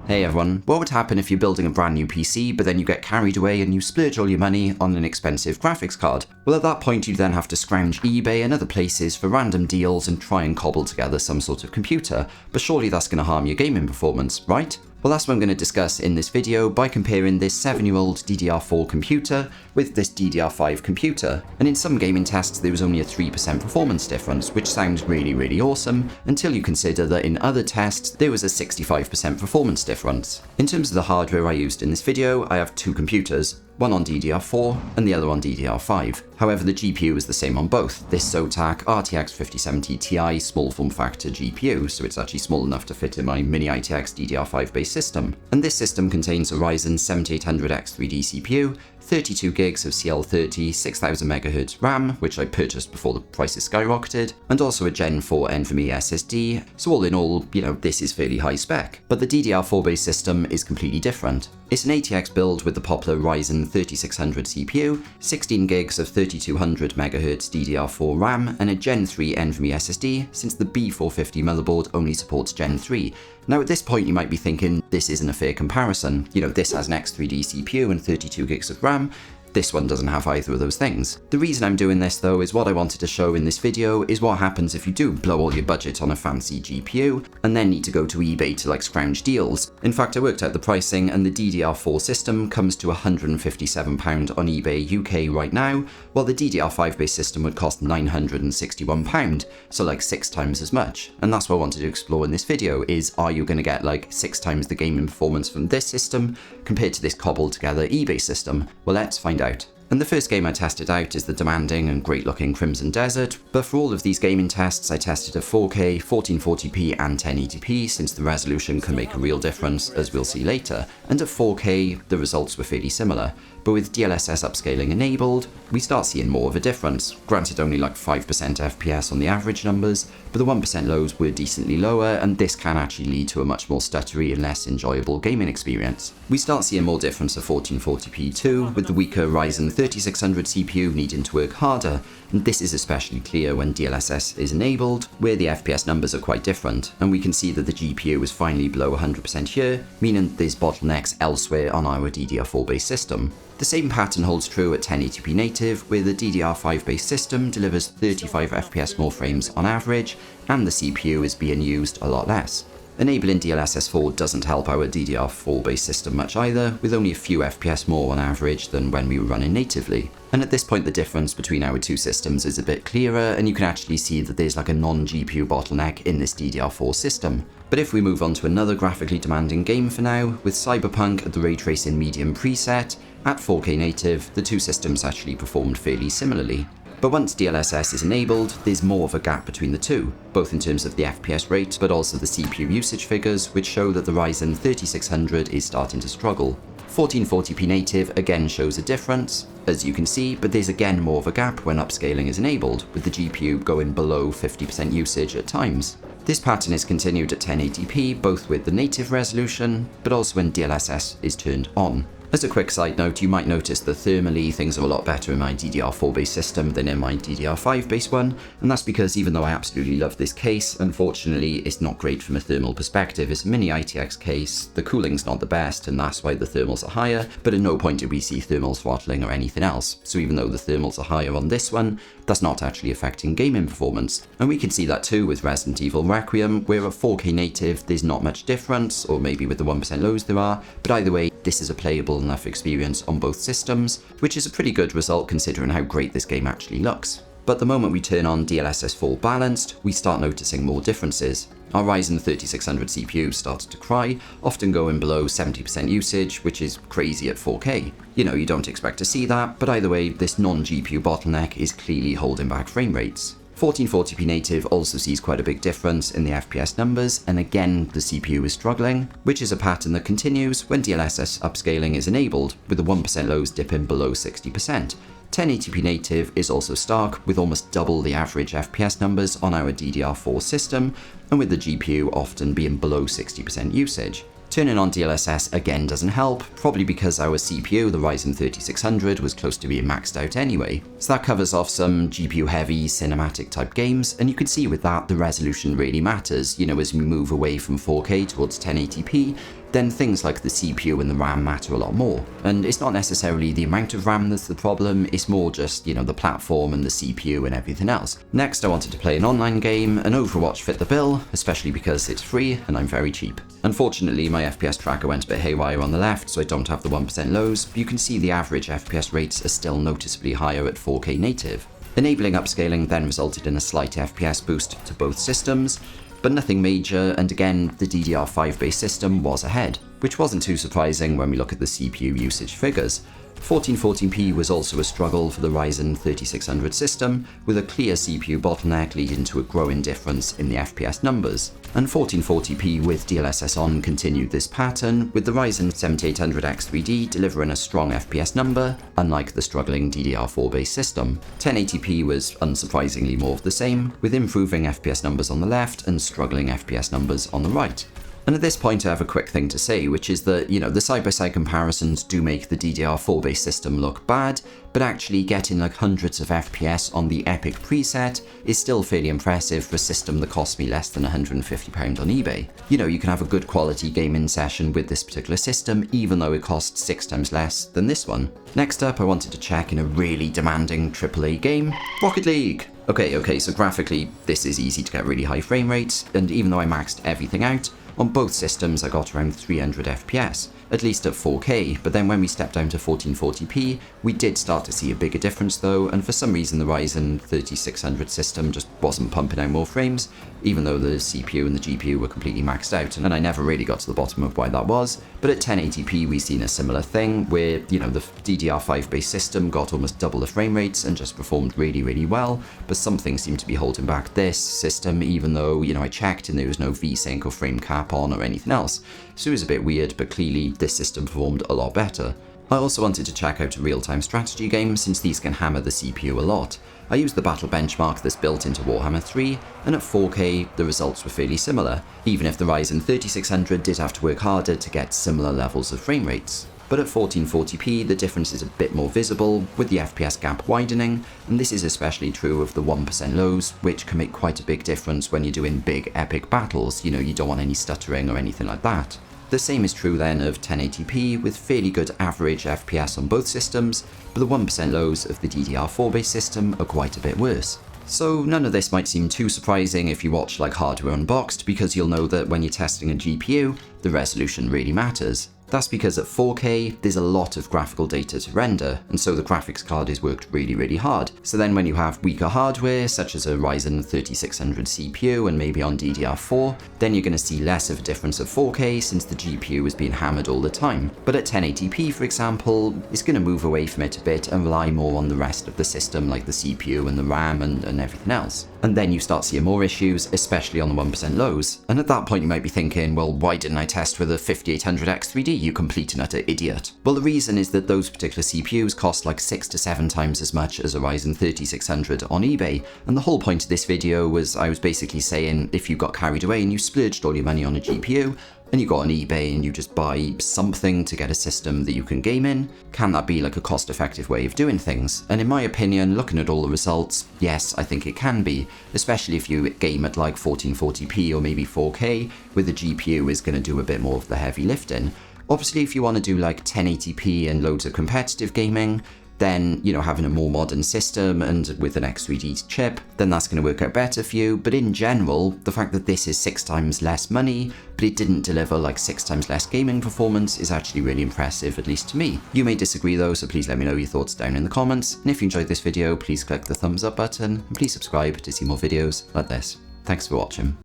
Hey everyone, what would happen if you're building a brand new PC but then you get carried away and you splurge all your money on an expensive graphics card? Well, at that point you'd then have to scrounge eBay and other places for random deals and try and cobble together some sort of computer, but surely that's going to harm your gaming performance, right? Well, that's what I'm going to discuss in this video by comparing this 7-year-old DDR4 computer with this DDR5 computer. And in some gaming tests there was only a 3% performance difference, which sounds really awesome, until you consider that in other tests there was a 65% performance difference. In terms of the hardware I used in this video, I have two computers, one on DDR4 and the other on DDR5. However, the GPU is the same on both, this Zotac RTX 5070 Ti small form factor GPU, so it's actually small enough to fit in my mini ITX DDR5 based system. And this system contains a Ryzen 7800X3D CPU, 32 gigs of CL30, 6000 MHz RAM, which I purchased before the prices skyrocketed, and also a Gen 4 NVMe SSD, so all in all, this is fairly high spec. But the DDR4 based system is completely different. It's an ATX build with the popular Ryzen 3600 CPU, 16 gigs of 3200 MHz DDR4 RAM, and a Gen 3 NVMe SSD, since the B450 motherboard only supports Gen 3. Now at this point you might be thinking, this isn't a fair comparison. This has an X3D CPU and 32 gigs of RAM. This one doesn't have either of those things. The reason I'm doing this though is what I wanted to show in this video is what happens if you do blow all your budget on a fancy GPU and then need to go to eBay to scrounge deals. In fact, I worked out the pricing and the DDR4 system comes to £157 on eBay UK right now, while the DDR5 based system would cost £961, so 6 times as much. And that's what I wanted to explore in this video is, are you going to get 6 times the gaming performance from this system compared to this cobbled together eBay system? Well, let's find out. And the first game I tested out is the demanding and great looking Crimson Desert, but for all of these gaming tests I tested at 4K, 1440p and 1080p since the resolution can make a real difference, as we'll see later, and at 4K the results were fairly similar. But with DLSS upscaling enabled, we start seeing more of a difference. Granted only 5% FPS on the average numbers, but the 1% lows were decently lower, and this can actually lead to a much more stuttery and less enjoyable gaming experience. We start seeing more difference at 1440p too, with the weaker Ryzen 3600 CPU needing to work harder, and this is especially clear when DLSS is enabled, where the FPS numbers are quite different, and we can see that the GPU is finally below 100% here, meaning there's bottlenecks elsewhere on our DDR4 based system. The same pattern holds true at 1080p native, where the DDR5 based system delivers 35 FPS more frames on average, and the CPU is being used a lot less. Enabling DLSS 4 doesn't help our DDR4 based system much either, with only a few FPS more on average than when we were running natively. And at this point the difference between our two systems is a bit clearer, and you can actually see that there's a non-GPU bottleneck in this DDR4 system. But if we move on to another graphically demanding game for now, with Cyberpunk at the Ray Tracing Medium preset, at 4K native, the two systems actually performed fairly similarly. But once DLSS is enabled, there's more of a gap between the two, both in terms of the FPS rate, but also the CPU usage figures, which show that the Ryzen 3600 is starting to struggle. 1440p native again shows a difference, as you can see, but there's again more of a gap when upscaling is enabled, with the GPU going below 50% usage at times. This pattern is continued at 1080p, both with the native resolution, but also when DLSS is turned on. As a quick side note, you might notice that thermally things are a lot better in my DDR4 based system than in my DDR5 based one, and that's because even though I absolutely love this case, unfortunately it's not great from a thermal perspective. It's a mini ITX case, the cooling's not the best and that's why the thermals are higher, but at no point do we see thermal throttling or anything else. So even though the thermals are higher on this one, that's not actually affecting gaming performance. And we can see that too with Resident Evil Requiem, where at 4K native there's not much difference, or maybe with the 1% lows there are, but either way this is a playable enough experience on both systems, which is a pretty good result considering how great this game actually looks. But the moment we turn on DLSS 4 balanced, we start noticing more differences. Our Ryzen 3600 CPU started to cry, often going below 70% usage, which is crazy at 4K. You don't expect to see that, but either way, this non-GPU bottleneck is clearly holding back frame rates. 1440p native also sees quite a big difference in the FPS numbers, and again the CPU is struggling, which is a pattern that continues when DLSS upscaling is enabled, with the 1% lows dipping below 60%. 1080p native is also stark, with almost double the average FPS numbers on our DDR4 system, and with the GPU often being below 60% usage. Turning on DLSS again doesn't help, probably because our CPU, the Ryzen 3600, was close to being maxed out anyway. So that covers off some GPU heavy cinematic type games, and you can see with that the resolution really matters, as we move away from 4K towards 1080p, then things like the CPU and the RAM matter a lot more. And it's not necessarily the amount of RAM that's the problem, it's more just, the platform and the CPU and everything else. Next, I wanted to play an online game, and Overwatch fit the bill, especially because it's free and I'm very cheap. Unfortunately, my FPS tracker went a bit haywire on the left, so I don't have the 1% lows, but you can see the average FPS rates are still noticeably higher at 4K native. Enabling upscaling then resulted in a slight FPS boost to both systems, but nothing major, and again, the DDR5 based system was ahead, which wasn't too surprising when we look at the CPU usage figures. 1440p was also a struggle for the Ryzen 3600 system, with a clear CPU bottleneck leading to a growing difference in the FPS numbers. And 1440p with DLSS on continued this pattern, with the Ryzen 7800X3D delivering a strong FPS number, unlike the struggling DDR4 based system. 1080p was unsurprisingly more of the same, with improving FPS numbers on the left and struggling FPS numbers on the right. And at this point I have a quick thing to say, which is that, the side-by-side comparisons do make the DDR4 based system look bad, but actually getting like hundreds of FPS on the Epic preset is still fairly impressive for a system that cost me less than £150 on eBay. You can have a good quality gaming session with this particular system, even though it costs 6 times less than this one. Next up, I wanted to check in a really demanding AAA game, Rocket League! Okay, so graphically, this is easy to get really high frame rates, and even though I maxed everything out, on both systems I got around 300 FPS, at least at 4K, but then when we stepped down to 1440p, we did start to see a bigger difference though, and for some reason the Ryzen 3600 system just wasn't pumping out more frames, even though the CPU and the GPU were completely maxed out, and I never really got to the bottom of why that was. But at 1080p we've seen a similar thing, where, the DDR5 based system got almost double the frame rates and just performed really, really well, but something seemed to be holding back this system, even though, I checked and there was no VSync or frame cap on or anything else. So it was a bit weird, but clearly this system performed a lot better. I also wanted to check out a real-time strategy game, since these can hammer the CPU a lot. I used the battle benchmark that's built into Warhammer 3, and at 4K the results were fairly similar, even if the Ryzen 3600 did have to work harder to get similar levels of frame rates. But at 1440p the difference is a bit more visible, with the FPS gap widening, and this is especially true of the 1% lows, which can make quite a big difference when you're doing big epic battles. You don't want any stuttering or anything like that. The same is true then of 1080p, with fairly good average FPS on both systems, but the 1% lows of the DDR4 based system are quite a bit worse. So none of this might seem too surprising if you watch like Hardware Unboxed, because you'll know that when you're testing a GPU, the resolution really matters. That's because at 4K, there's a lot of graphical data to render, and so the graphics card is worked really, really hard. So then when you have weaker hardware, such as a Ryzen 3600 CPU and maybe on DDR4, then you're going to see less of a difference at 4K, since the GPU is being hammered all the time. But at 1080p, for example, it's going to move away from it a bit and rely more on the rest of the system, like the CPU and the RAM and everything else. And then you start seeing more issues, especially on the 1% lows. And at that point you might be thinking, well, why didn't I test with a 5800X3D, you complete and utter idiot? Well, the reason is that those particular CPUs cost like 6 to 7 times as much as a Ryzen 3600 on eBay. And the whole point of this video was I was basically saying, if you got carried away and you splurged all your money on a GPU, and you go on eBay and you just buy something to get a system that you can game in, can that be like a cost-effective way of doing things? And in my opinion, looking at all the results, yes, I think it can be, especially if you game at like 1440p or maybe 4K, where the GPU is going to do a bit more of the heavy lifting. Obviously, if you want to do like 1080p and loads of competitive gaming, then, having a more modern system and with an X3D chip, then that's going to work out better for you. But in general, the fact that this is 6 times less money, but it didn't deliver like 6 times less gaming performance is actually really impressive, at least to me. You may disagree though, so please let me know your thoughts down in the comments. And if you enjoyed this video, please click the thumbs up button and please subscribe to see more videos like this. Thanks for watching.